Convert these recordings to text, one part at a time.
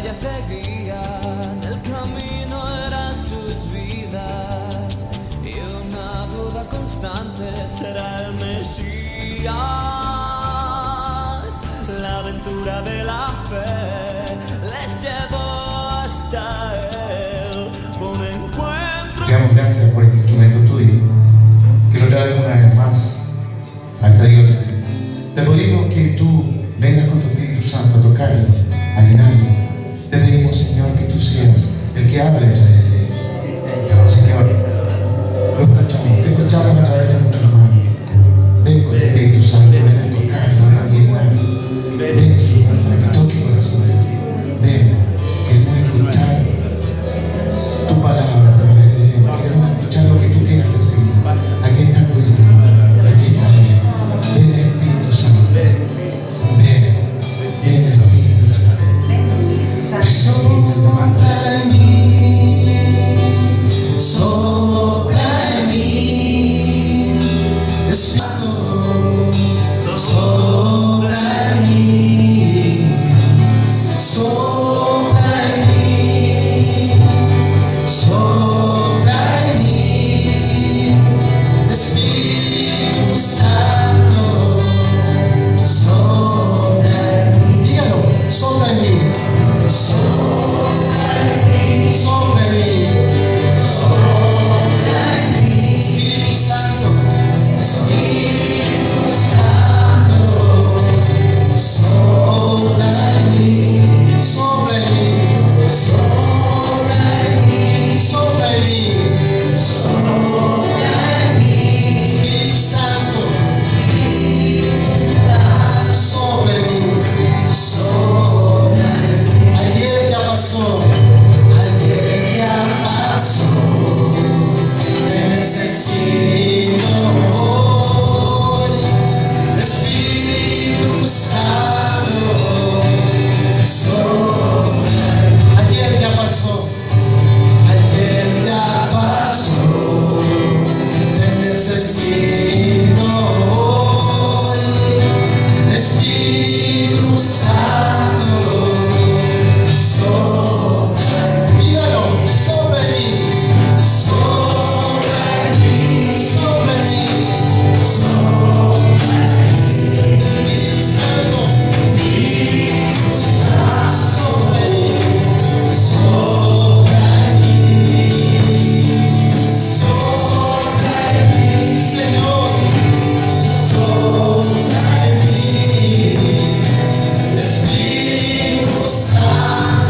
batalla seguían, el camino era sus vidas, y una duda constante: ¿será el Mesías? La aventura de la fe les llevó hasta él, un encuentro. Te damos gracias por este instrumento tuyo, que lo traes una vez más a esta diócesis. Te pedimos que tú vengas con tu Espíritu Santo a tocarnos, a llenarnos. Te pedimos, Señor, que tú seas el que hable a través de él. Señor, te escuchamos a través de nuestros hermanos. Ven con tu Espíritu Santo, ven a tocarnos, ven a llenarnos. Ven, Señor, para que toque corazones. Ven, queremos escuchar tu palabra a través de él. Queremos escuchar lo que tú quieras decir. Aquí está tu Hijo, aquí está él. Ven, Espíritu Santo. Ven, ven, Espíritu Santo. Sopla en mí, sopla en mí, Espíritu, sopla en mí, sopla en mí, sopla en mí, Espíritu Santo, sopla en mí. Dígalo, sopla en mí. Sopla en mí, sopla en mí, sopla en mí, Espíritu Santo, Espíritu Santo, sopla en mí, sopla en mí, sopla en mí, sopla en mí, sopla en mí, Espíritu Santo, sopla en mí, sopla en mí. Ayer ya pasó, ayer ya pasó, te necesito hoy, Espíritu Santo, sopla en mí. Ayer ya pasó, ayer ya pasó, te necesito hoy, Espíritu Santo. Dígalo, sopla en mí, sopla en mí, sopla en mí, sopla en mí, Espíritu Santo, sopla en mí, sopla en mí, sopla en mí, Señor, sopla en mí, Espíritu Santo.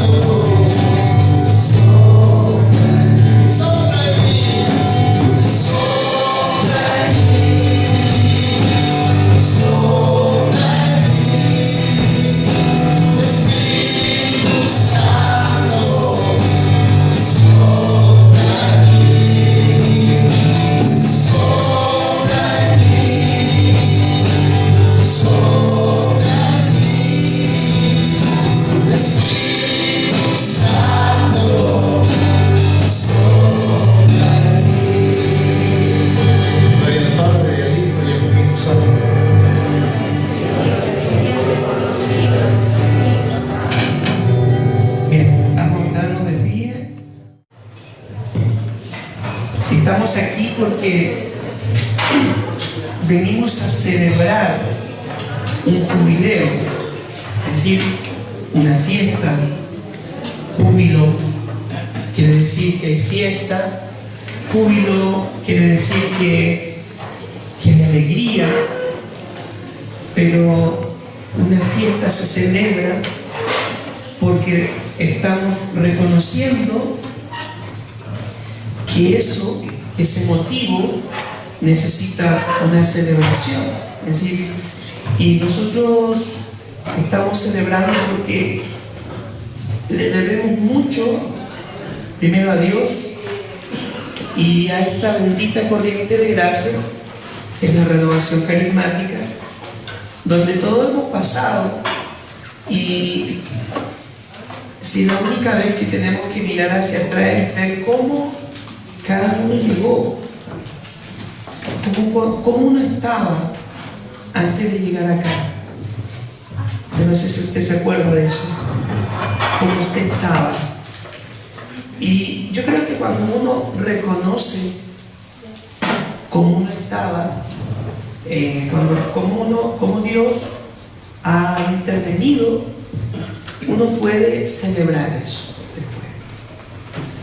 Estamos aquí porque venimos a celebrar un jubileo, es decir, una fiesta. Júbilo quiere decir que hay fiesta, júbilo quiere decir que hay alegría, pero una fiesta se celebra porque estamos reconociendo que ese motivo necesita una celebración. Es decir, y nosotros estamos celebrando porque le debemos mucho, primero a Dios y a esta bendita corriente de gracia, que es la renovación carismática, donde todos hemos pasado. Y si la única vez que tenemos que mirar hacia atrás es ver cómo cada uno llegó, cómo uno estaba antes de llegar acá. Yo no sé si usted se acuerda de eso. como usted estaba. Y yo creo que cuando uno reconoce cómo uno estaba, como Dios ha intervenido, uno puede celebrar eso después.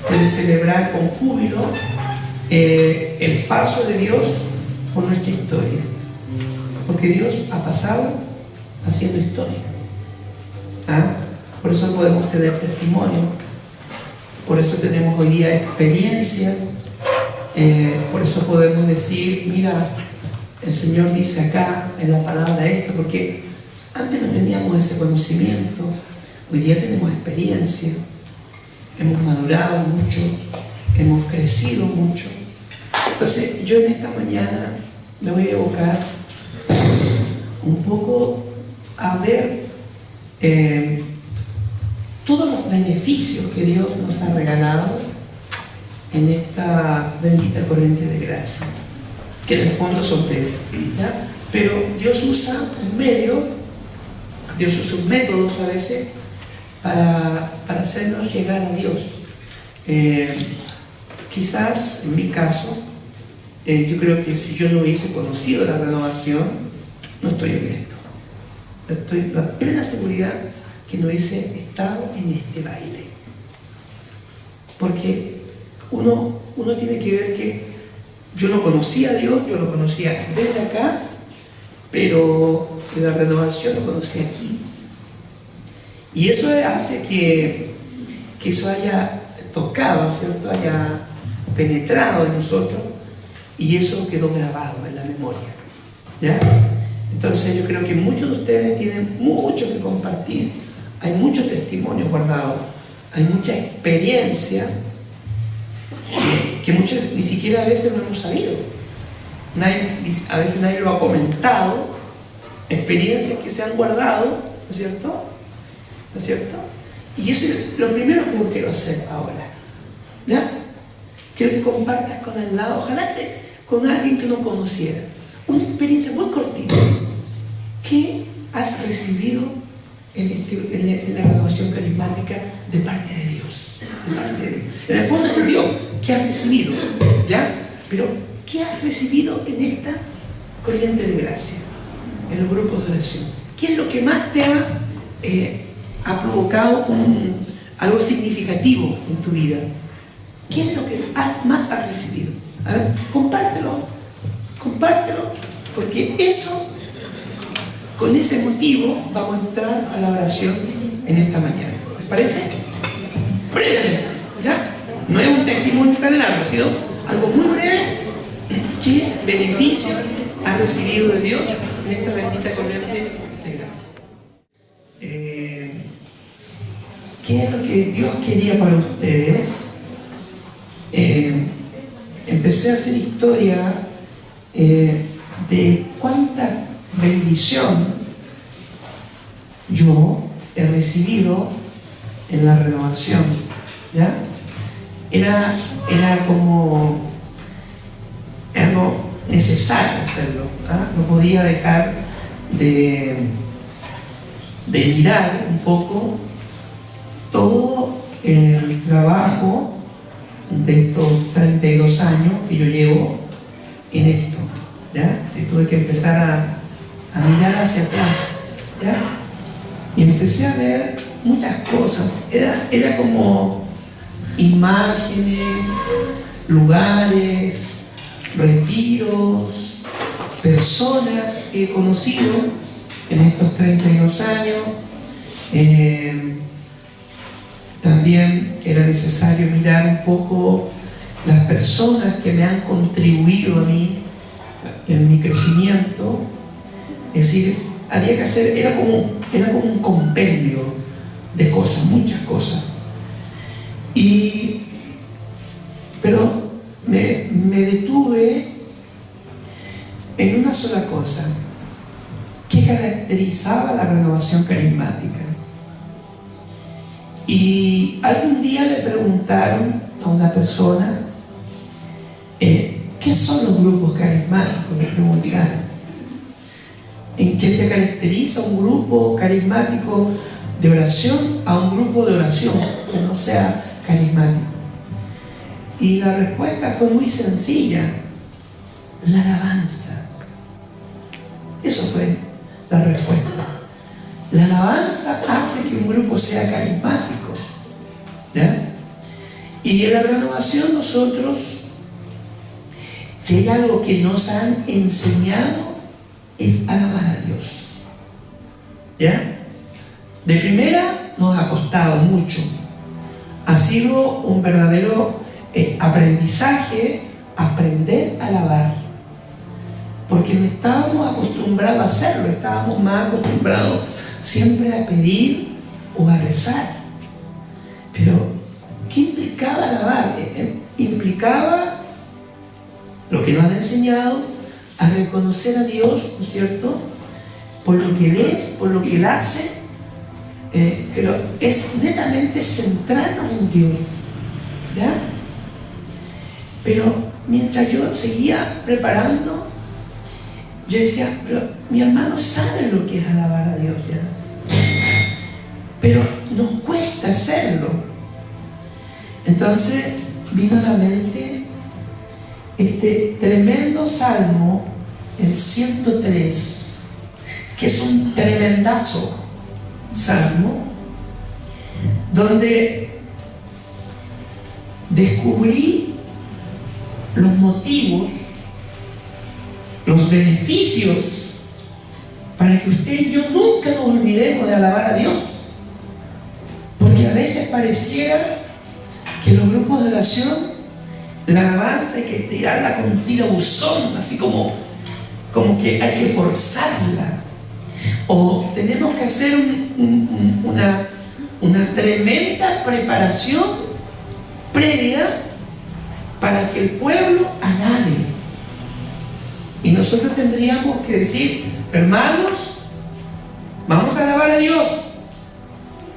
Puede celebrar con júbilo el paso de Dios por nuestra historia. Porque Dios ha pasado haciendo historia. ¿Ah? Por eso podemos tener testimonio. Por eso tenemos hoy día experiencia. Por eso podemos decir, mira, el Señor dice acá en la palabra esto, porque antes no teníamos ese conocimiento, hoy día tenemos experiencia, hemos madurado mucho, hemos crecido mucho. Entonces yo en esta mañana me voy a evocar un poco a ver todos los beneficios que Dios nos ha regalado en esta bendita corriente de gracia, que en el fondo son ustedes, ¿ya? Pero Dios usa un medio, Dios usa métodos a veces para hacernos llegar a Dios. Quizás en mi caso, yo creo que si yo no hubiese conocido la renovación, no estoy en esto. Estoy en la plena seguridad que no hubiese estado en este baile. Porque uno tiene que ver que yo no conocía a Dios, yo lo conocía desde acá, pero la renovación lo conocí aquí. Y eso hace que eso haya tocado, ¿cierto? Haya penetrado en nosotros, y eso quedó grabado en la memoria, ¿ya? Entonces yo creo que muchos de ustedes tienen mucho que compartir, hay muchos testimonios guardados, hay mucha experiencia que muchos ni siquiera a veces no hemos sabido. A veces nadie lo ha comentado, experiencias que se han guardado, ¿no es cierto? ¿No es cierto? Y eso es lo primero que yo quiero hacer ahora, ¿ya? Quiero que compartas con el lado, ojalá sea con alguien que no conociera, una experiencia muy cortita. ¿Qué has recibido en la renovación carismática de parte de Dios? De parte de Dios. En el fondo es Dios. ¿Qué has recibido? ¿Ya? Pero, ¿qué has recibido en esta corriente de gracia? En los grupos de oración. ¿Qué es lo que más te ha provocado algo significativo en tu vida? ¿Qué es lo que más has recibido? A ver, compártelo, porque eso, con ese motivo, vamos a entrar a la oración en esta mañana. ¿Les parece? Breve, ¿ya? No es un testimonio tan largo, sino algo muy breve. ¿Qué beneficio has recibido de Dios en esta bendita corriente de gracia? ¿Qué es lo que Dios quería para ustedes? Empecé a hacer historia de cuánta bendición yo he recibido en la renovación, ¿ya? Era como algo necesario hacerlo, ¿ah? No podía dejar de mirar un poco todo el trabajo de estos 32 años que yo llevo en esto, ¿ya? Sí, tuve que empezar a mirar hacia atrás, ¿ya? Y empecé a ver muchas cosas. Era como imágenes, lugares, retiros, personas que he conocido en estos 32 años. También era necesario mirar un poco las personas que me han contribuido a mí en mi crecimiento. Es decir, había que hacer, era como un compendio de cosas, muchas cosas. Pero me detuve en una sola cosa. ¿Qué caracterizaba la renovación carismática? Y algún día le preguntaron a una persona, ¿qué son los grupos carismáticos? Me preguntaron. ¿En qué se caracteriza un grupo carismático de oración a un grupo de oración que no sea carismático? Y la respuesta fue muy sencilla: la alabanza. Eso fue la respuesta. La alabanza hace que un grupo sea carismático, ¿ya? Y en la renovación nosotros, si hay algo que nos han enseñado, es alabar a Dios, ¿ya? De primera nos ha costado mucho. Ha sido un verdadero aprendizaje aprender a alabar, porque no estábamos acostumbrados a hacerlo, estábamos más acostumbrados siempre a pedir o a rezar. Pero ¿qué implicaba alabar? Implicaba lo que nos han enseñado, a reconocer a Dios, ¿no es cierto?, por lo que Él es, por lo que Él hace, pero es netamente centrarnos en Dios, ¿ya? Pero mientras yo seguía preparando, yo decía, pero mi hermano sabe lo que es alabar a Dios, ¿ya? Pero nos cuesta hacerlo. Entonces vino a la mente este tremendo salmo, el 103, que es un tremendazo salmo, donde descubrí los motivos, los beneficios, para que usted y yo nunca nos olvidemos de alabar a Dios. Porque a veces pareciera que los grupos de oración, la alabanza hay que tirarla con tirabuzón, así como que hay que forzarla, o tenemos que hacer una tremenda preparación previa para que el pueblo alabe. Y nosotros tendríamos que decir, hermanos, vamos a alabar a Dios,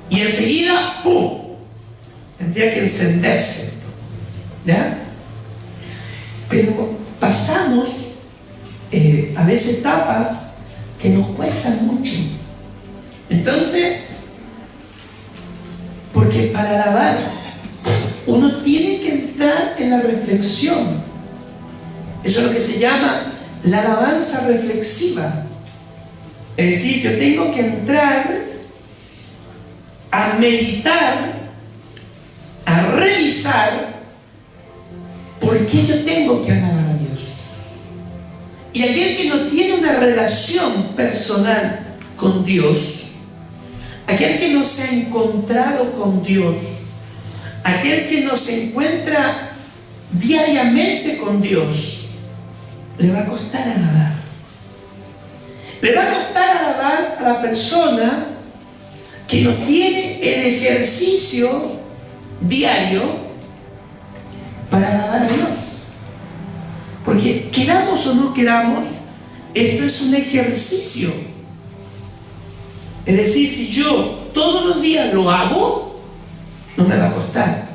y enseguida ¡pum!, tendría que encenderse, ¿ya? Pero pasamos a veces etapas que nos cuestan mucho. Entonces, porque para alabar uno tiene que entrar en la reflexión. Eso es lo que se llama la alabanza reflexiva. Es decir, yo tengo que entrar a meditar, a revisar por qué yo tengo que alabar a Dios. Y aquel que no tiene una relación personal con Dios, aquel que no se ha encontrado con Dios, aquel que no se encuentra diariamente con Dios, le va a costar alabar. Le va a costar alabar a la persona que no tiene el ejercicio diario para alabar a Dios. Porque queramos o no queramos, esto es un ejercicio. Es decir, si yo todos los días lo hago, no me va a costar,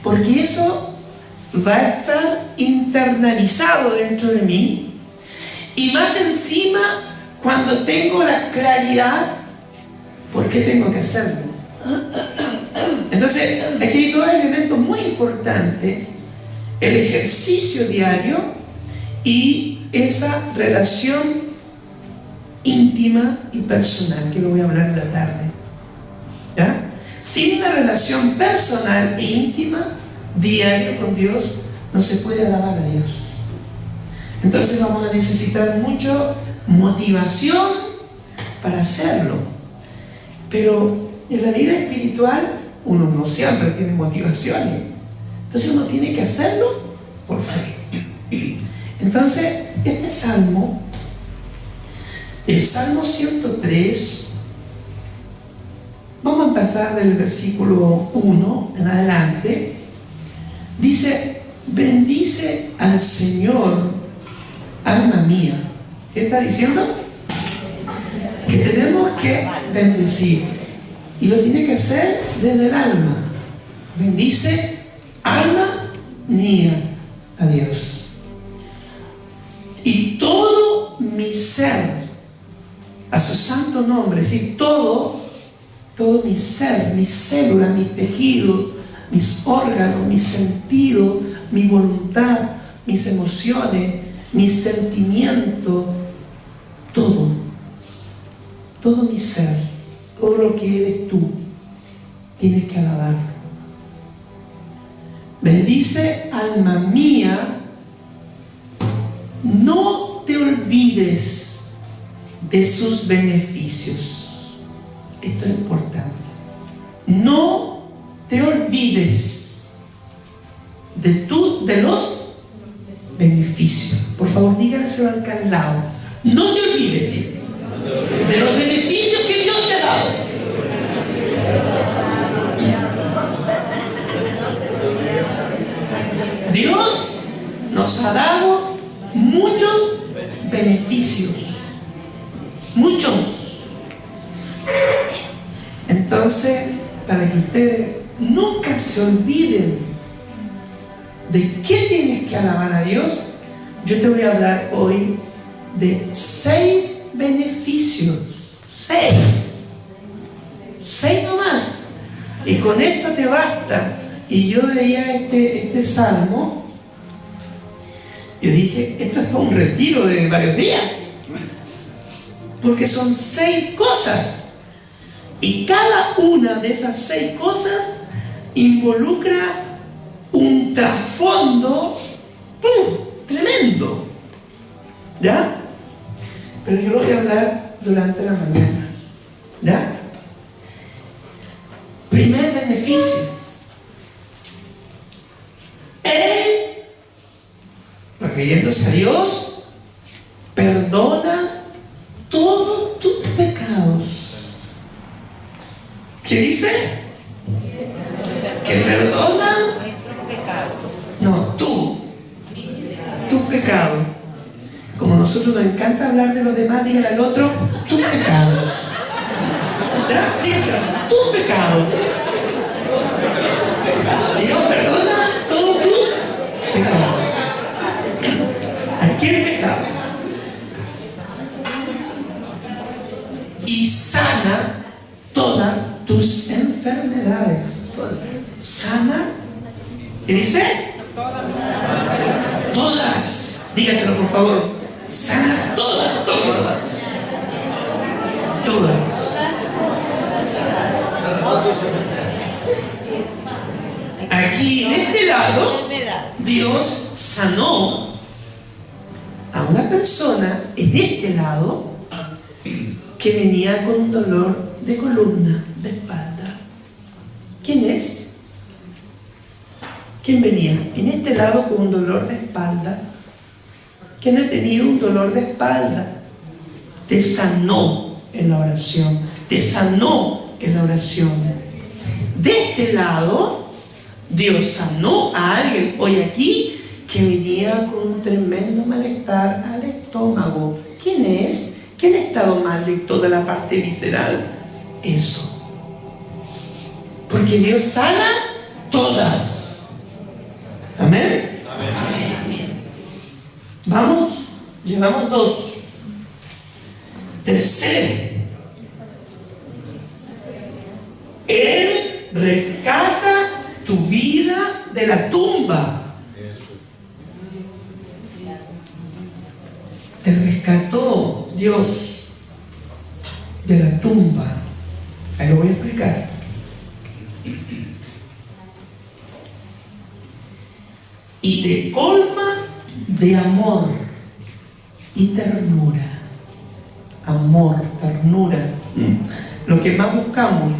porque eso va a estar internalizado dentro de mí. Y más encima, cuando tengo la claridad, ¿por qué tengo que hacerlo? Entonces, aquí hay dos elementos muy importantes: el ejercicio diario y esa relación íntima y personal, que lo voy a hablar en la tarde, ¿ya? Sin una relación personal e íntima diaria con Dios, no se puede alabar a Dios. Entonces vamos a necesitar mucha motivación para hacerlo. Pero en la vida espiritual uno no siempre tiene motivaciones. Entonces uno tiene que hacerlo por fe. Entonces, este salmo, el Salmo 103, vamos a empezar del versículo 1 en adelante. Dice: bendice al Señor, alma mía. ¿Qué está diciendo? Que tenemos que bendecir. Y lo tiene que hacer desde el alma. Bendice, alma mía, a Dios. Y todo mi ser, a su santo nombre. Es decir, todo todo mi ser, mis células, mis tejidos, mis órganos, mis sentidos, mi voluntad, mis emociones, mis sentimientos, todo mi ser, todo lo que eres tú, tienes que alabarlo. Bendice, alma mía, no te olvides de sus beneficios. Esto es importante. No te olvides de los beneficios. Por favor, díganselo al que al lado. No te olvides de los beneficios que Dios te ha dado. Dios nos ha dado muchos beneficios. Muchos. Entonces, para que ustedes nunca se olviden de qué tienes que alabar a Dios, yo te voy a hablar hoy de 6 beneficios. 6 nomás. Y con esto te basta. Y yo veía este salmo, yo dije, esto es para un retiro de varios días, porque son 6 cosas. Y cada una de esas 6 cosas involucra un trasfondo tremendo. ¿Ya? Pero yo lo voy a hablar durante la mañana. ¿Ya? Primer beneficio. Él, refiriéndose a Dios, perdona todos tus pecados. ¿Qué dice? Que perdona nuestros pecados. No, tus pecados. Como a nosotros nos encanta hablar de los demás, dígale al otro, tus pecados. ¿Ya? Dígaselo, tus pecados. Dios perdona todos tus pecados. Cualquier pecado. Y sana todas tus enfermedades. Sana. ¿Qué dice? Todas. Dígaselo, por favor. Sana todas. Todas. Aquí, en este lado, Dios sanó a una persona en este lado que venía con un dolor de columna, de espalda. ¿Quién es? ¿Quién venía en este lado con un dolor de espalda? ¿Quién ha tenido un dolor de espalda? Te sanó en la oración. Te sanó en la oración. De este lado, Dios sanó a alguien hoy aquí que venía con un tremendo malestar al estómago. ¿Quién es? ¿Quién ha estado mal de toda la parte visceral? Eso. Porque Dios sana todas. Amén. Amén. Vamos, llevamos 2. Tercero, Él rescata tu vida de la tumba. Te rescató Dios de la tumba. Ahí lo voy a explicar. Y te colma de amor y ternura. Amor, ternura. Lo que más buscamos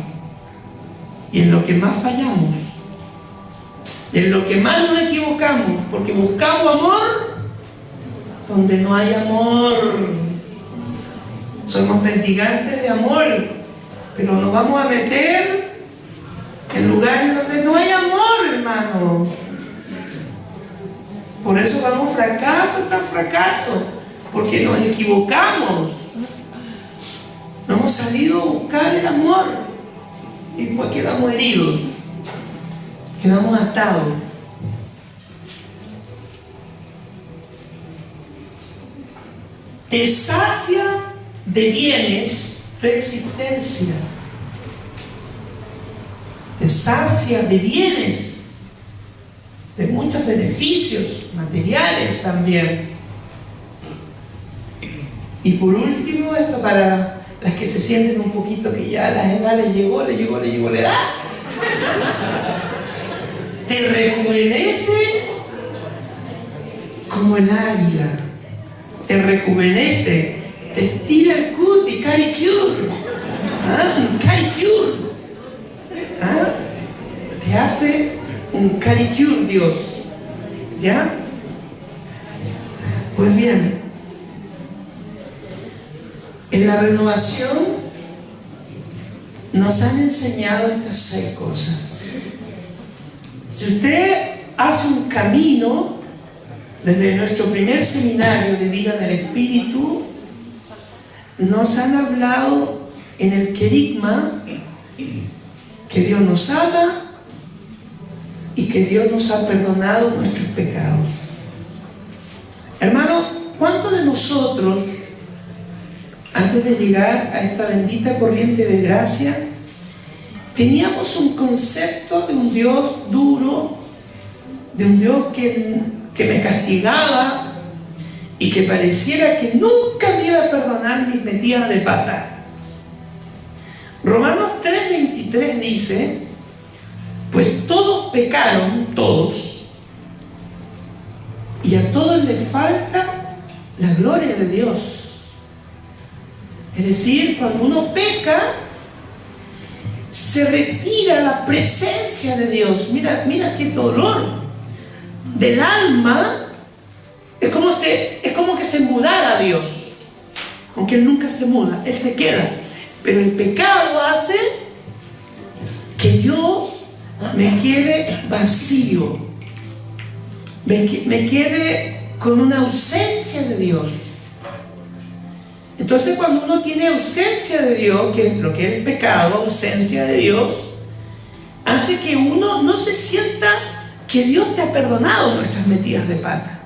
y en lo que más fallamos, en lo que más nos equivocamos, porque buscamos amor donde no hay amor. Somos mendigantes de amor, pero nos vamos a meter en lugares donde no hay amor, hermano. Por eso vamos fracaso tras fracaso, porque nos equivocamos. No hemos salido a buscar el amor y después quedamos heridos, quedamos atados. Te sacia de bienes tu existencia. te sacia de bienes, de muchos beneficios materiales también. Y por último, esto para las que se sienten un poquito que ya la edad les llegó la edad. Te rejuvenece como el águila, te rejuvenece, te estira el cutis, caricure, un caricure, te hace un caricure Dios, ¿ya? Pues bien, en la renovación nos han enseñado estas 6 cosas. Si usted hace un camino desde nuestro primer seminario de vida en el Espíritu, nos han hablado en el querigma que Dios nos ama y que Dios nos ha perdonado nuestros pecados. Hermano, ¿cuántos de nosotros, antes de llegar a esta bendita corriente de gracia, teníamos un concepto de un Dios duro, de un Dios que me castigaba y que pareciera que nunca me iba a perdonar mis metidas de pata? Romanos 3:23 dice: pues todos pecaron, todos, y a todos les falta la gloria de Dios. Es decir, cuando uno peca, se retira la presencia de Dios. Mira qué dolor del alma. Es como que se mudara Dios, aunque Él nunca se muda, Él se queda. Pero el pecado hace que yo me quede vacío, me quede con una ausencia de Dios. Entonces, cuando uno tiene ausencia de Dios, que es lo que es el pecado, ausencia de Dios, hace que uno no se sienta que Dios te ha perdonado nuestras metidas de pata.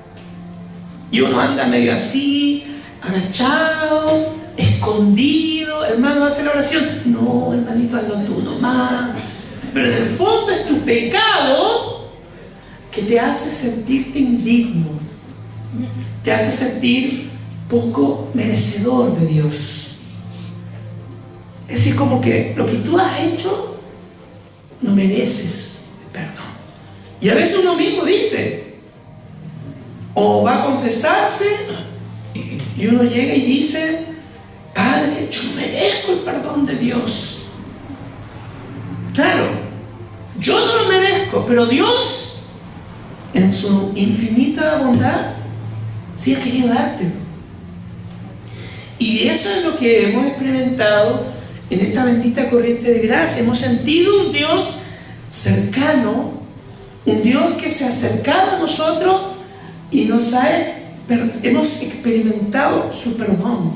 Y uno anda medio así, agachado, escondido. Hermano, hace la oración. No, hermanito, hazlo tú nomás. Pero en el fondo es tu pecado que te hace sentirte indigno, te hace sentir poco merecedor de Dios. Es decir, como que lo que tú has hecho no mereces perdón. Y a veces uno mismo dice, o va a confesarse y uno llega y dice: Padre, yo no merezco el perdón de Dios. Claro, yo no lo merezco, pero Dios, en su infinita bondad, sí ha querido dártelo. Y eso es lo que hemos experimentado en esta bendita corriente de gracia. Hemos sentido un Dios cercano, un Dios que se ha acercado a nosotros y hemos experimentado su perdón.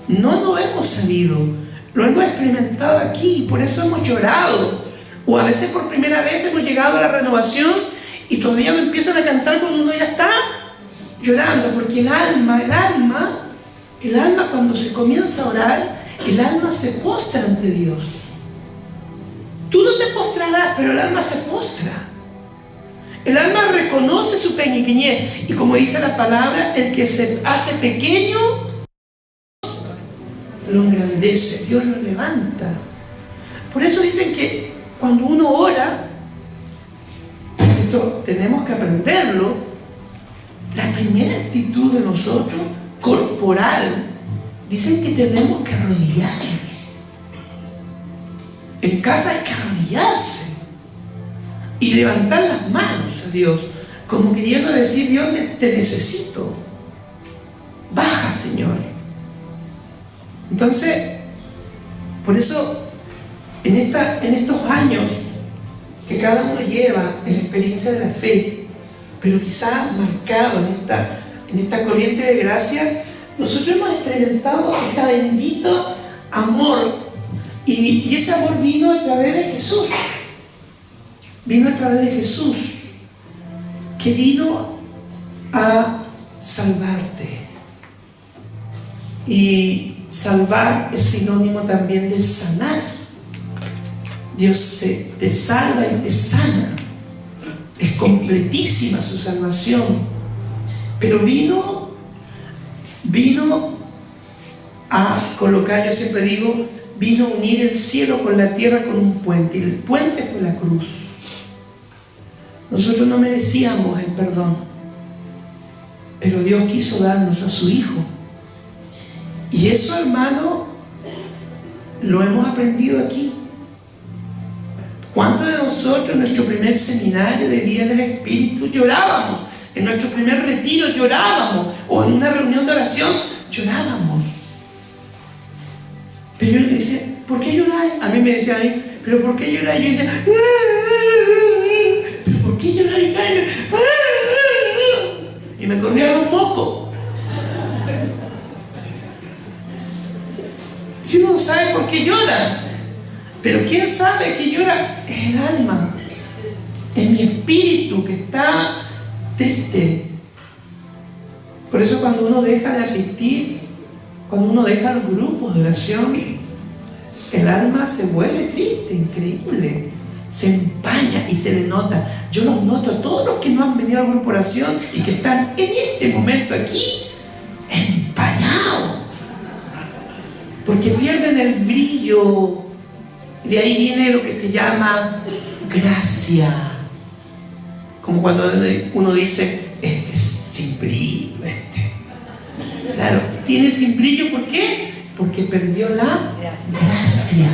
No nos hemos salido, lo hemos experimentado aquí, por eso hemos llorado. O a veces por primera vez hemos llegado a la renovación y todavía no empiezan a cantar cuando uno ya está llorando, porque el alma cuando se comienza a orar, el alma se postra ante Dios. Tú no te postrarás, pero el alma se postra. El alma reconoce su pequeñez, y como dice la palabra, el que se hace pequeño lo engrandece, Dios lo levanta. Por eso dicen que cuando uno ora, esto tenemos que aprenderlo, la primera actitud de nosotros, corporal, dicen que tenemos que arrodillarnos. En casa hay que arrodillarse y levantar las manos a Dios, como queriendo decir: Dios, te necesito, baja, Señor. Entonces, por eso, en estos años que cada uno lleva en la experiencia de la fe, pero quizás marcado en esta corriente de gracia, nosotros hemos experimentado este bendito amor, y ese amor vino a través de Jesús. Vino a través de Jesús, que vino a salvarte. Y salvar es sinónimo también de sanar. Dios te salva y te sana. Es completísima su salvación. Pero vino a colocar, yo siempre digo, vino a unir el cielo con la tierra con un puente. Y el puente fue la cruz. Nosotros no merecíamos el perdón, pero Dios quiso darnos a su Hijo. Y eso, hermano, lo hemos aprendido aquí. ¿Cuántos de nosotros en nuestro primer seminario de Vida del Espíritu llorábamos? En nuestro primer retiro llorábamos, o en una reunión de oración llorábamos. Pero yo le decía, ¿por qué lloráis? A mí me decían ahí, ¿pero por qué lloráis? Yo decía, ¿pero por qué lloráis, Jaime? Y me corría un moco. Y uno no sabe por qué llora. Pero ¿quién sabe que llora? Es el alma, es mi espíritu que está triste. Por eso cuando uno deja de asistir, cuando uno deja los grupos de oración, el alma se vuelve triste, increíble. Se empaña y se le nota. Yo los noto a todos los que no han venido al grupo de oración y que están en este momento aquí, empañados. Porque pierden el brillo. De ahí viene lo que se llama gracia. Como cuando uno dice, este es sin brillo, Claro, tiene sin brillo, ¿por qué? Porque perdió la gracia.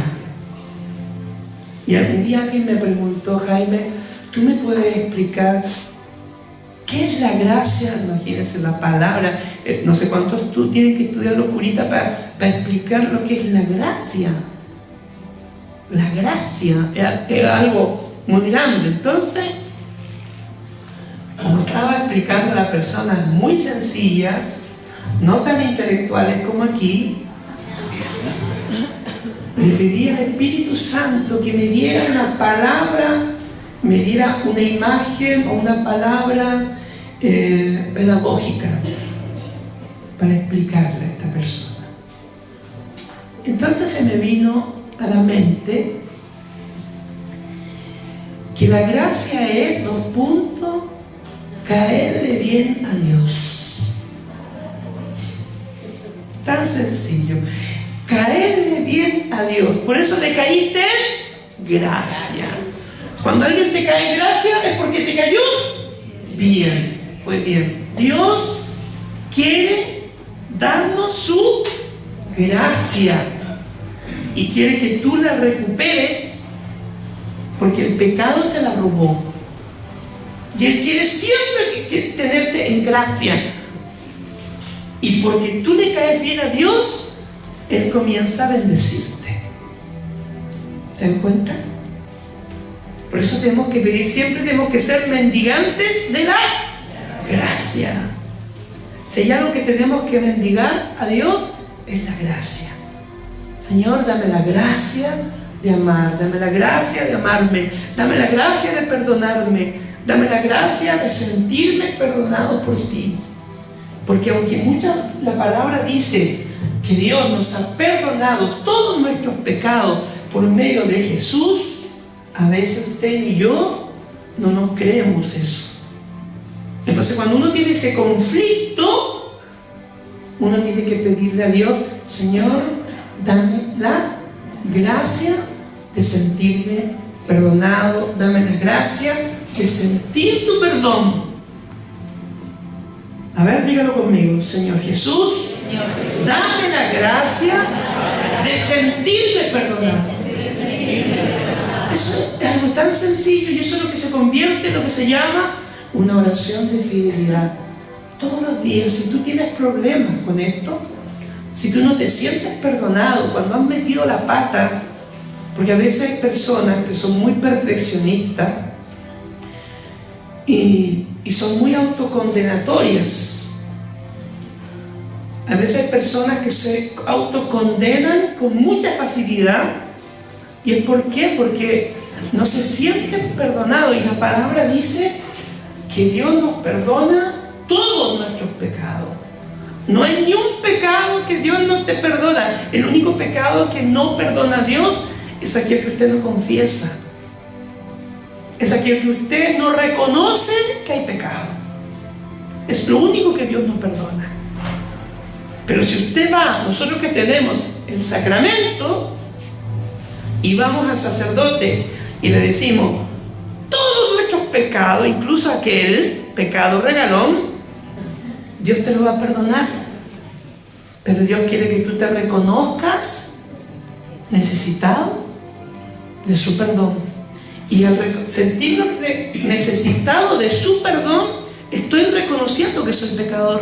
Y algún día alguien me preguntó, Jaime, ¿tú me puedes explicar qué es la gracia? Imagínense la palabra, no sé cuántos tú tienen que estudiar locurita para explicar lo que es la gracia. La gracia era algo muy grande. Entonces, como estaba explicando a las personas muy sencillas, no tan intelectuales como aquí, le pedí al Espíritu Santo que me diera una palabra, me diera una imagen o una palabra pedagógica para explicarle a esta persona. Entonces se me vino a la mente que la gracia es, caerle bien a Dios. Tan sencillo. Caerle bien a Dios. Por eso le caíste en gracia. Cuando alguien te cae en gracia es porque te cayó bien. Pues bien, Dios quiere darnos su gracia y quiere que tú la recuperes, porque el pecado te la robó. Y Él quiere siempre tenerte en gracia. Y porque tú le caes bien a Dios, Él comienza a bendecirte. ¿Se dan cuenta? Por eso tenemos que pedir, siempre tenemos que ser mendigantes de la gracia. Si hay algo que tenemos que mendigar a Dios, es la gracia. Señor, dame la gracia de amar, dame la gracia de amarme, dame la gracia de perdonarme, dame la gracia de sentirme perdonado por ti. Porque aunque la palabra dice que Dios nos ha perdonado todos nuestros pecados por medio de Jesús, a veces usted y yo no nos creemos eso. Entonces cuando uno tiene ese conflicto, uno tiene que pedirle a Dios, Señor, dame la gracia de sentirme perdonado, dame la gracia de sentir tu perdón. A ver, dígalo conmigo, Señor Jesús, dame la gracia de sentirme perdonado. Eso es algo tan sencillo y eso es lo que se convierte en lo que se llama una oración de fidelidad. Todos los días, si tú tienes problemas con esto, si tú no te sientes perdonado cuando has metido la pata, porque a veces hay personas que son muy perfeccionistas y son muy autocondenatorias. A veces hay personas que se autocondenan con mucha facilidad. ¿Y es por qué? Porque no se sienten perdonados. Y la palabra dice que Dios nos perdona todos nuestros pecados. No hay ni un pecado que Dios no te perdona. El único pecado que no perdona a Dios es aquel que usted no confiesa. Es aquel que usted no reconoce que hay pecado. Es lo único que Dios nos perdona. Pero si usted va, nosotros que tenemos el sacramento, y vamos al sacerdote y le decimos todos nuestros pecados, incluso aquel pecado regalón, Dios te lo va a perdonar. Pero Dios quiere que tú te reconozcas necesitado de su perdón. Y al sentirme necesitado de su perdón, estoy reconociendo que soy pecador.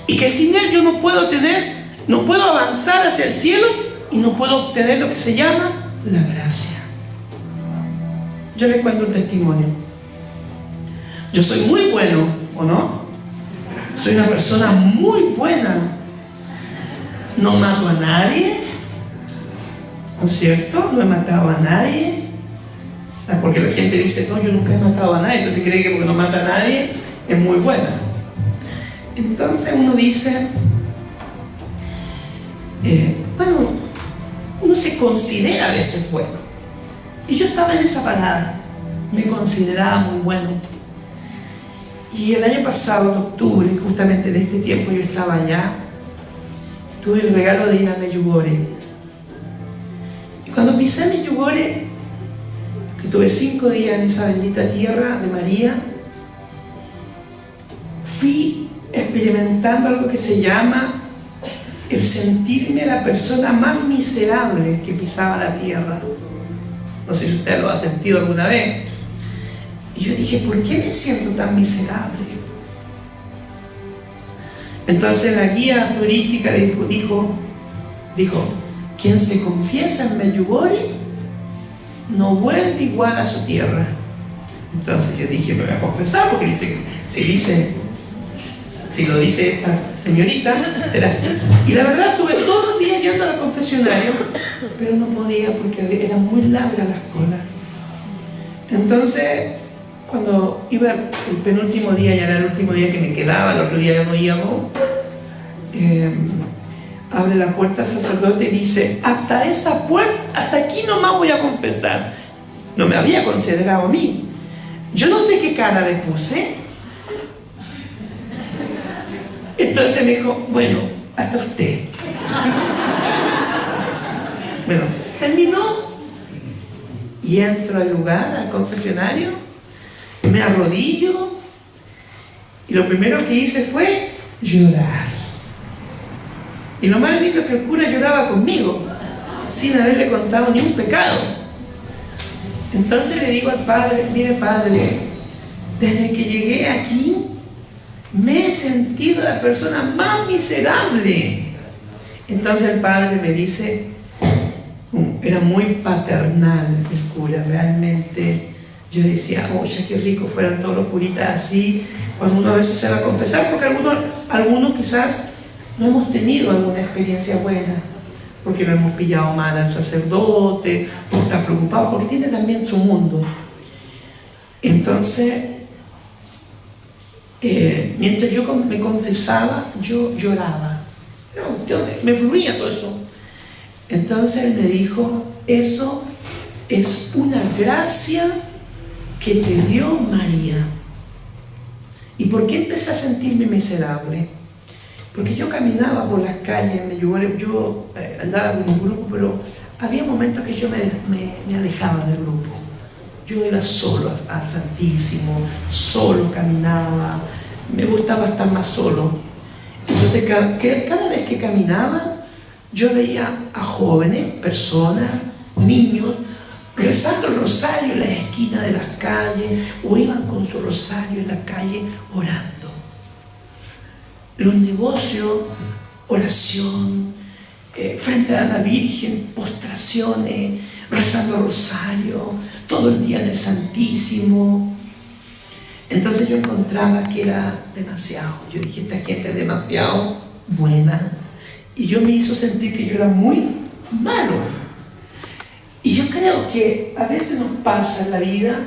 Y que sin Él yo no puedo avanzar hacia el cielo y no puedo obtener lo que se llama la gracia. Yo les cuento un testimonio. Yo soy muy bueno, ¿o no? Soy una persona muy buena. No mato a nadie, ¿no es cierto? No he matado a nadie. Porque la gente dice, no, yo nunca he matado a nadie, entonces cree que porque no mata a nadie es muy buena. Entonces uno dice, bueno, uno se considera a veces bueno. Y yo estaba en esa parada, me consideraba muy bueno. Y el año pasado, en octubre, justamente de este tiempo, yo estaba allá, tuve el regalo de ir a Medjugorje. Y cuando pisé Medjugorje, que tuve 5 días en esa bendita tierra de María, fui experimentando algo que se llama el sentirme la persona más miserable que pisaba la tierra. No sé si usted lo ha sentido alguna vez. Y yo dije, ¿por qué me siento tan miserable? Entonces la guía turística dijo, quien se confiesa en Medjugorje no vuelve igual a su tierra. Entonces yo dije, me voy a confesar, porque si lo dice esta señorita, será así. Y la verdad, estuve todos los días yendo al confesionario, pero no podía porque era muy larga la cola. Entonces, cuando iba el penúltimo día, ya era el último día que me quedaba, el otro día ya no íbamos, abre la puerta el sacerdote y dice, hasta esa puerta, hasta aquí nomás voy a confesar. No me había considerado a mí. Yo no sé qué cara le puse. Entonces me dijo, bueno, hasta usted. Bueno, terminó y entro al lugar, al confesionario, me arrodillo y lo primero que hice fue llorar. Y lo más lindo es que el cura lloraba conmigo, sin haberle contado ni un pecado. Entonces le digo al padre, mire padre, desde que llegué aquí, me he sentido la persona más miserable. Entonces el padre me dice, era muy paternal el cura, realmente. Yo decía, oye, qué rico fueran todos los curitas así, cuando uno a veces se va a confesar, porque algunos quizás no hemos tenido alguna experiencia buena, porque no hemos pillado mal al sacerdote, porque está preocupado, porque tiene también su mundo. Entonces, mientras yo me confesaba, yo lloraba. Me fluía todo eso. Entonces él me dijo, eso es una gracia que te dio María. ¿Y por qué empecé a sentirme miserable? Porque yo caminaba por las calles, yo andaba con un grupo, pero había momentos que yo me alejaba del grupo. Yo iba solo al Santísimo, solo caminaba, me gustaba estar más solo. Entonces cada vez que caminaba, yo veía a jóvenes, personas, niños, rezando el rosario en las esquinas de las calles, o iban con su rosario en la calle orando. Los negocios, oración, frente a la Virgen, postraciones, rezando el rosario, todo el día en el Santísimo. Entonces yo encontraba que era demasiado. Yo dije, esta gente es demasiado buena. Y yo me hizo sentir que yo era muy malo. Y yo creo que a veces nos pasa en la vida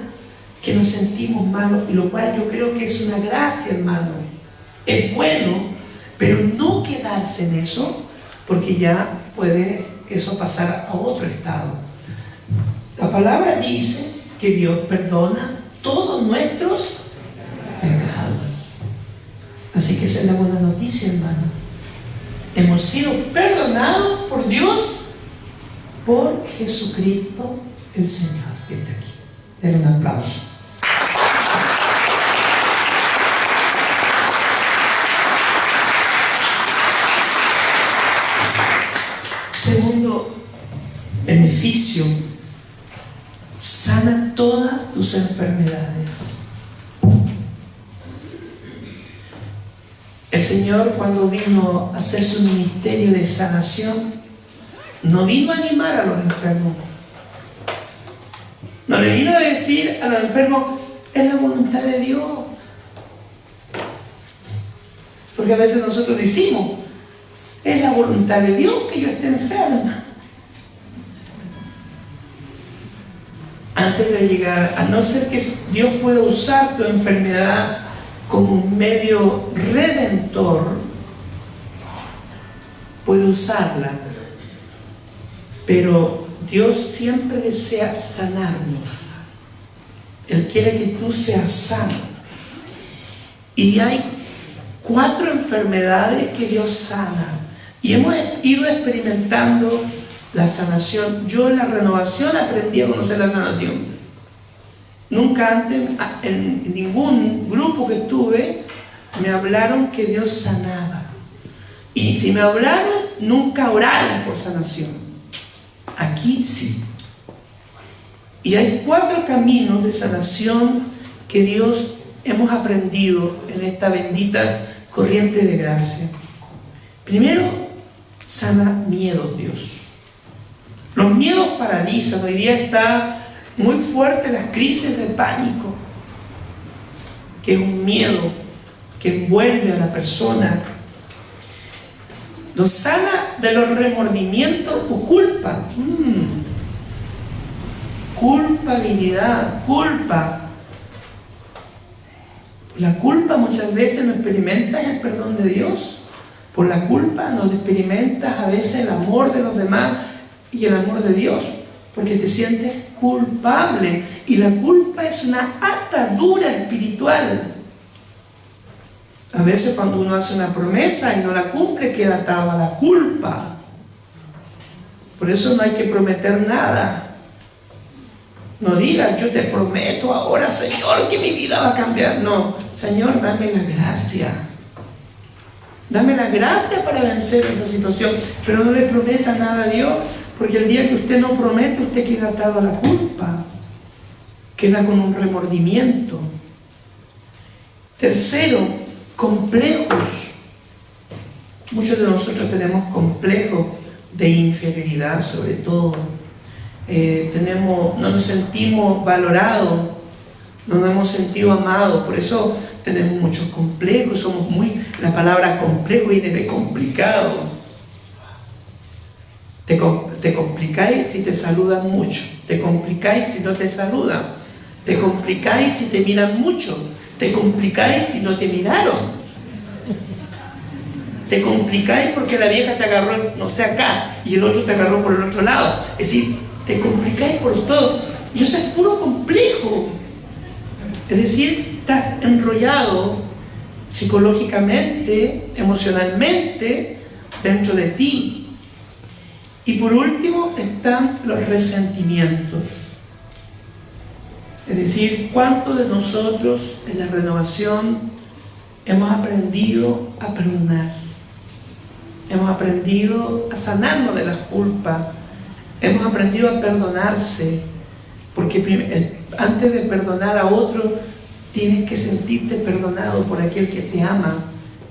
que nos sentimos malos, y lo cual yo creo que es una gracia, hermano. Es bueno, pero no quedarse en eso, porque ya puede eso pasar a otro estado. La palabra dice que Dios perdona todos nuestros pecados. Así que esa es la buena noticia, hermano. Hemos sido perdonados por Dios, por Jesucristo el Señor, que está aquí. Denle un aplauso. Segundo beneficio, sana todas tus enfermedades. El Señor, cuando vino a hacer su ministerio de sanación, no vino a animar a los enfermos. No le vino a decir a los enfermos, es la voluntad de Dios. Porque a veces nosotros decimos, es la voluntad de Dios que yo esté enferma. Antes de llegar, a no ser que Dios pueda usar tu enfermedad como un medio redentor, puede usarla, pero Dios siempre desea sanarnos. Él quiere que tú seas sano. Y hay 4 enfermedades que Dios sana. Y hemos ido experimentando la sanación. Yo en la renovación aprendí a conocer la sanación. Nunca antes, en ningún grupo que estuve, me hablaron que Dios sanaba. Y si me hablaron, nunca oraron por sanación. Aquí sí. Y hay 4 caminos de sanación que Dios hemos aprendido en esta bendita corriente de gracia. Primero, sana miedos, Dios. Los miedos paralizan. Hoy día está muy fuerte las crisis de pánico, que es un miedo que envuelve a la persona. Nos sana de los remordimientos o culpa. Culpabilidad, culpa. La culpa muchas veces no experimentas el perdón de Dios. Por la culpa no experimentas a veces el amor de los demás y el amor de Dios, porque te sientes culpable. Y la culpa es una atadura espiritual. A veces cuando uno hace una promesa y no la cumple, queda atado a la culpa. Por eso no hay que prometer nada. No digas, yo te prometo ahora, Señor, que mi vida va a cambiar. No, Señor, dame la gracia. Dame la gracia para vencer esa situación. Pero no le prometa nada a Dios, porque el día que usted no promete, usted queda atado a la culpa. Queda con un remordimiento. Tercero, complejos. Muchos de nosotros tenemos complejos de inferioridad, sobre todo. No nos sentimos valorados, no nos hemos sentido amados, por eso tenemos muchos complejos. La palabra complejo viene de complicado. Te complicáis si te saludan mucho, te complicáis si no te saludan, te complicáis si te miran mucho, te complicáis si no te miraron, te complicáis porque la vieja te agarró, no sé, acá, y el otro te agarró por el otro lado. Es decir, te complicáis por todo. Y eso es puro complejo. Es decir, estás enrollado psicológicamente, emocionalmente, dentro de ti. Y por último están los resentimientos. Es decir, ¿cuántos de nosotros en la renovación hemos aprendido a perdonar? Hemos aprendido a sanarnos de las culpas. Hemos aprendido a perdonarse. Porque antes de perdonar a otro, tienes que sentirte perdonado por aquel que te ama,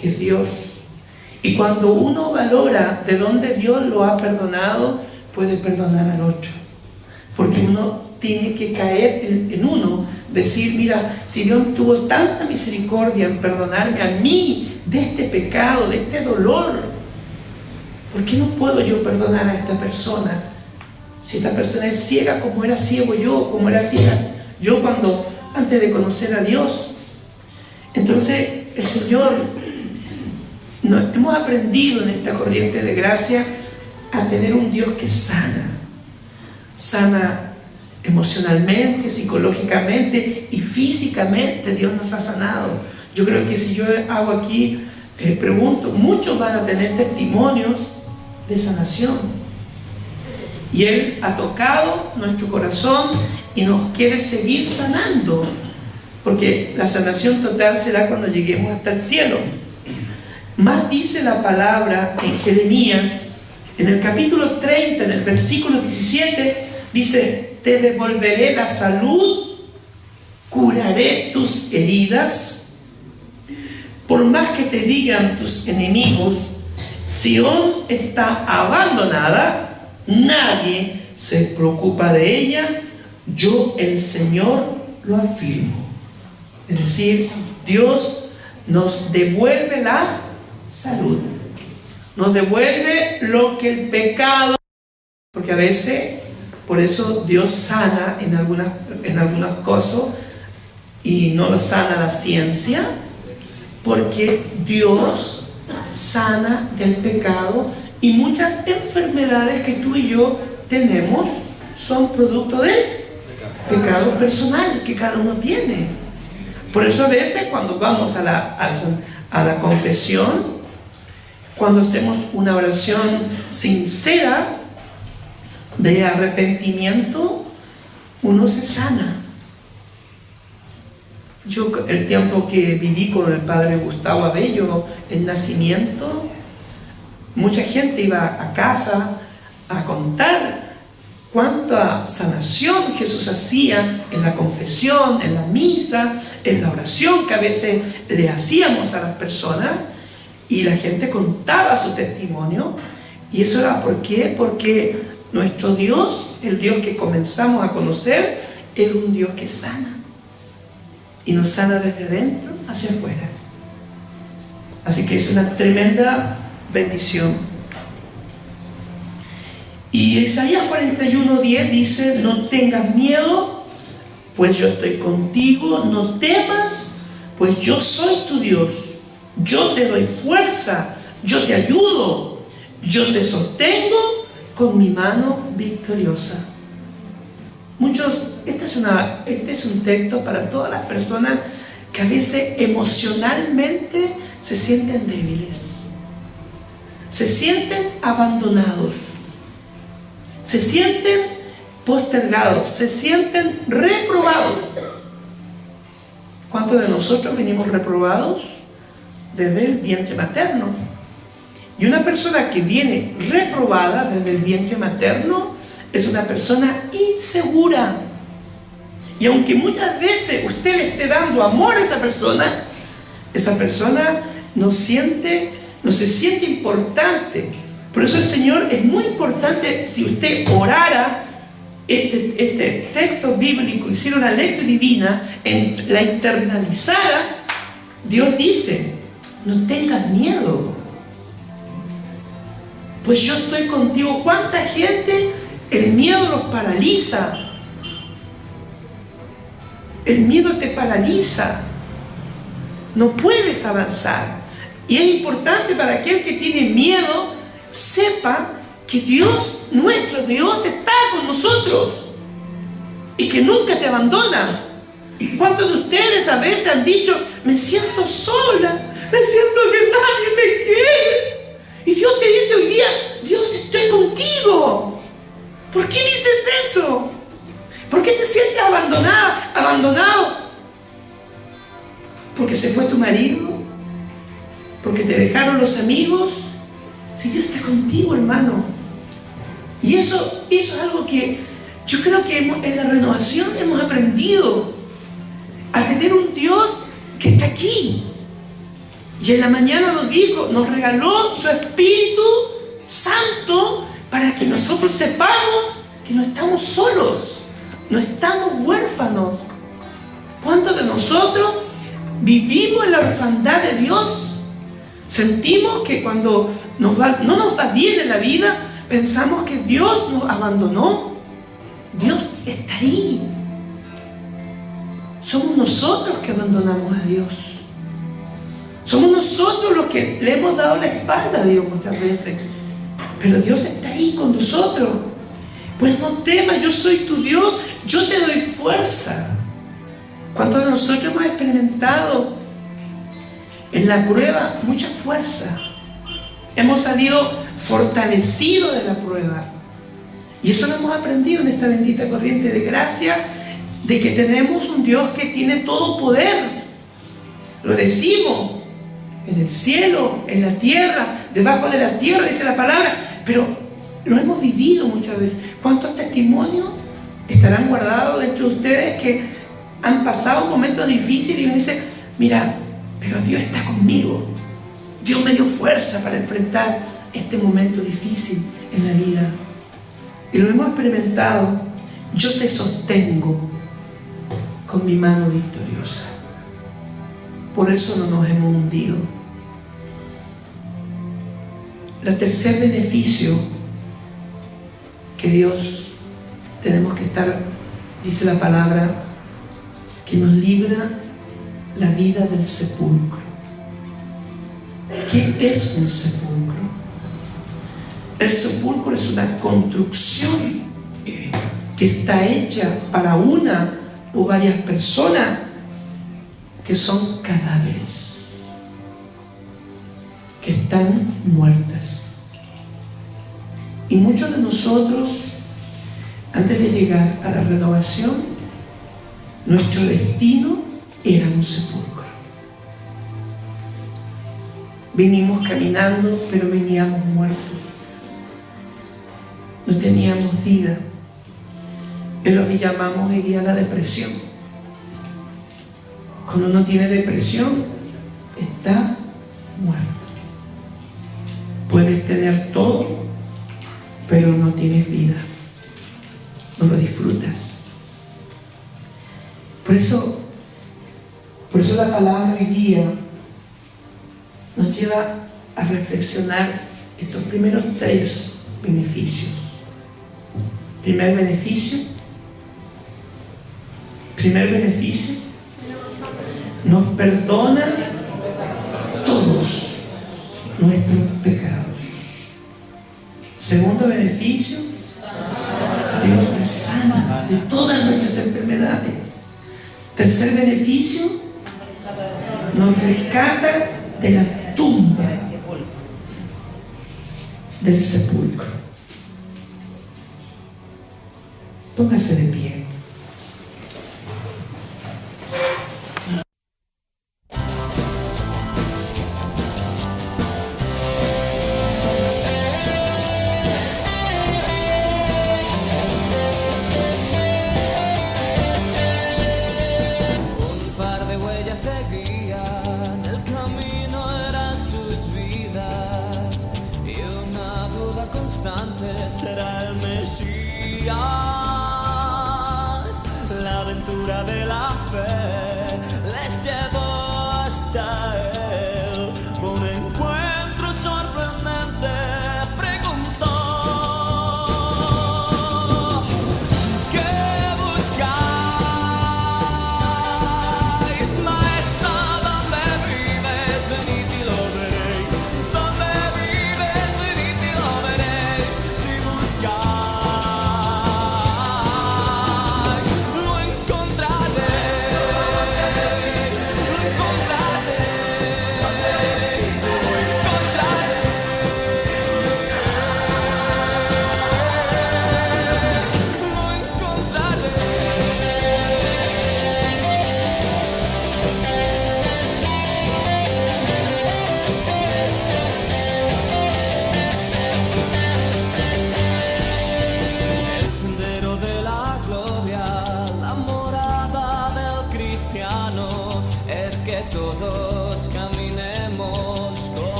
que es Dios. Y cuando uno valora de dónde Dios lo ha perdonado, puede perdonar al otro. Porque uno tiene que caer en uno, decir, mira, si Dios tuvo tanta misericordia en perdonarme a mí de este pecado, de este dolor, ¿por qué no puedo yo perdonar a esta persona? Si esta persona es ciega como era ciego yo, como era ciega yo antes de conocer a Dios. Entonces el Señor, hemos aprendido en esta corriente de gracia a tener un Dios que sana Emocionalmente, psicológicamente y físicamente Dios nos ha sanado. Yo creo que si yo hago aquí, pregunto, muchos van a tener testimonios de sanación. Y Él ha tocado nuestro corazón y nos quiere seguir sanando. Porque la sanación total será cuando lleguemos hasta el cielo. Más dice la palabra en Jeremías, en el capítulo 30, en el versículo 17, dice: te devolveré la salud, curaré tus heridas. Por más que te digan tus enemigos, Sión está abandonada, nadie se preocupa de ella, yo el Señor lo afirmo. Es decir, Dios nos devuelve la salud, nos devuelve lo que el pecado, porque a veces, por eso Dios sana en algunas cosas y no sana la ciencia, porque Dios sana del pecado, y muchas enfermedades que tú y yo tenemos son producto del pecado personal que cada uno tiene. Por eso a veces cuando vamos a la confesión, cuando hacemos una oración sincera de arrepentimiento, uno se sana. Yo, el tiempo que viví con el padre Gustavo Abello en nacimiento, mucha gente iba a casa a contar cuánta sanación Jesús hacía en la confesión, en la misa, en la oración que a veces le hacíamos a las personas, y la gente contaba su testimonio. Y eso era ¿por qué? Porque nuestro Dios, el Dios que comenzamos a conocer, es un Dios que sana, y nos sana desde dentro hacia afuera. Así que es una tremenda bendición. Y Isaías 41:10 dice: no tengas miedo, pues yo estoy contigo, no temas, pues yo soy tu Dios, yo te doy fuerza, yo te ayudo, yo te sostengo con mi mano victoriosa. Este es un texto para todas las personas que a veces emocionalmente se sienten débiles, se sienten abandonados, se sienten postergados, se sienten reprobados. ¿Cuántos de nosotros venimos reprobados desde el vientre materno? Y una persona que viene reprobada desde el vientre materno es una persona insegura. Y aunque muchas veces usted le esté dando amor a esa persona no se siente importante. Por eso el Señor, es muy importante, si usted orara este texto bíblico, hiciera una lectura divina, la internalizara, Dios dice: no tengas miedo, pues yo estoy contigo. ¿Cuánta gente el miedo los paraliza? El miedo te paraliza, no puedes avanzar. Y es importante para aquel que tiene miedo, sepa que Dios, nuestro Dios, está con nosotros y que nunca te abandona. ¿Cuántos de ustedes a veces han dicho: me siento sola, me siento que nadie me quiere? Y Dios te dice hoy día: Dios, estoy contigo. ¿Por qué dices eso? ¿Por qué te sientes abandonado? ¿Porque se fue tu marido? ¿Porque te dejaron los amigos? Si Dios está contigo, hermano. Y eso es algo que yo creo que en la renovación hemos aprendido a tener un Dios que está aquí. Y en la mañana nos regaló su Espíritu Santo para que nosotros sepamos que no estamos solos, no estamos huérfanos. ¿Cuántos de nosotros vivimos en la orfandad de Dios? Sentimos que cuando no nos va bien en la vida, pensamos que Dios nos abandonó. Dios está ahí. Somos nosotros que abandonamos a Dios. Somos nosotros los que le hemos dado la espalda a Dios muchas veces. Pero Dios está ahí con nosotros. Pues no temas, yo soy tu Dios, yo te doy fuerza. ¿Cuántos de nosotros hemos experimentado en la prueba mucha fuerza? Hemos salido fortalecidos de la prueba. Y eso lo hemos aprendido en esta bendita corriente de gracia, de que tenemos un Dios que tiene todo poder. Lo decimos, en el cielo, en la tierra, debajo de la tierra, dice la palabra, pero lo hemos vivido muchas veces. ¿Cuántos testimonios estarán guardados dentro de ustedes que han pasado momentos difíciles y uno dice, mira, pero Dios está conmigo, Dios me dio fuerza para enfrentar este momento difícil en la vida? Y lo hemos experimentado. Yo te sostengo con mi mano victoriosa. Por eso no nos hemos hundido. El tercer beneficio que Dios tenemos que estar, dice la palabra, que nos libra la vida del sepulcro. ¿Qué es un sepulcro? El sepulcro es una construcción que está hecha para una o varias personas que son cadáveres, que están muertas. Y muchos de nosotros, antes de llegar a la renovación, nuestro destino era un sepulcro. Venimos caminando, pero veníamos muertos. No teníamos vida. Es lo que llamamos hoy día la depresión. Cuando uno tiene depresión, está muerto. Puedes tener todo, pero no tienes vida. No lo disfrutas. Por eso la palabra hoy día nos lleva a reflexionar estos primeros 3 beneficios. Primer beneficio, nos perdona todos nuestros pecados. Segundo beneficio, Dios nos sana de todas nuestras enfermedades. Tercer beneficio, nos rescata de la tumba, del sepulcro. Póngase de pie. Un par de huellas seguían, el camino eran sus vidas, y una duda constante: ¿será el Mesías?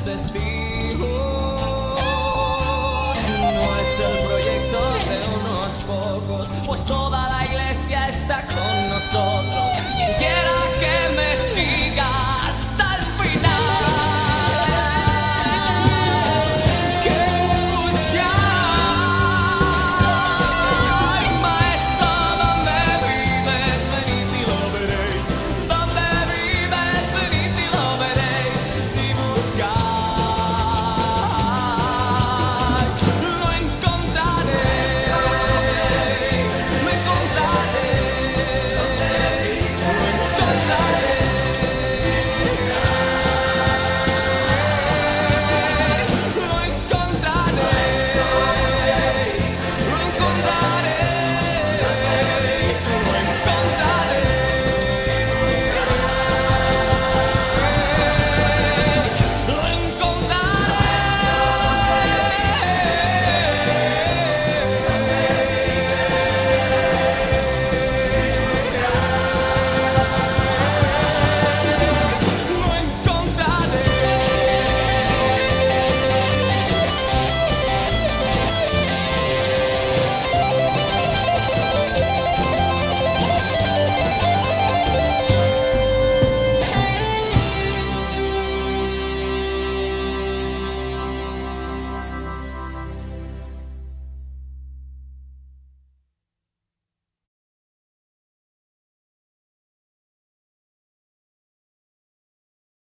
destinos.